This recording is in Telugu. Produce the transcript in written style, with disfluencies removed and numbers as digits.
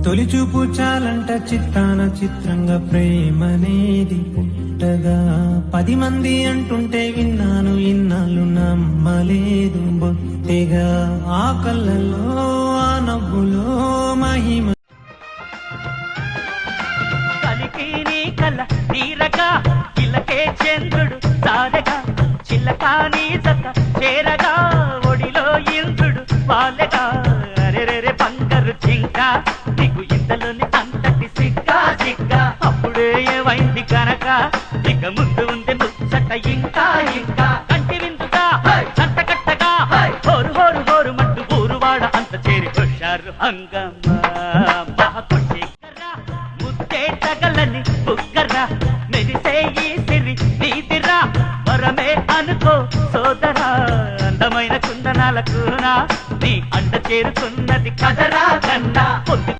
తొలి చూపు చాలంట చిత్తాన చిత్రంగా ప్రేమనేది పుట్టగా 10 మంది అంటుంటే విన్నాను ఇన్నాళ్ళు నమ్మలేదు బొత్తిగా ఆ కళ్ళలో ఆ నవ్వులో మహిమ కలికి నీ కల తీరగా ఇలకే చంద్రుడు సారగా చిల్లకా నీ జత చేరగా ఒడిలో ఇంద్రుడు వాలగా అరెరెరె బంగారు జింక నీకు ఇంతలోని అంతటి సిగ్గా సిగ్గా అప్పుడే ఏమైంది కనుక ఇక ముందు ఉంది ముచ్చట ఇంకా ఇంకా కంటి విందుగా చట్టకట్టగా హోరు హోరు హోరు మంటూ ఊరువాడ అంత చేరి హుషారు హంగమ్మా ముద్దే తగలని బుగ్గరా మెరిసే ఈ సిరి నీదిరా వరమే అనుకో సోదరా అందమైన కుందనాల కూనా నీ అండ చేరుకున్నది కదరా కన్నా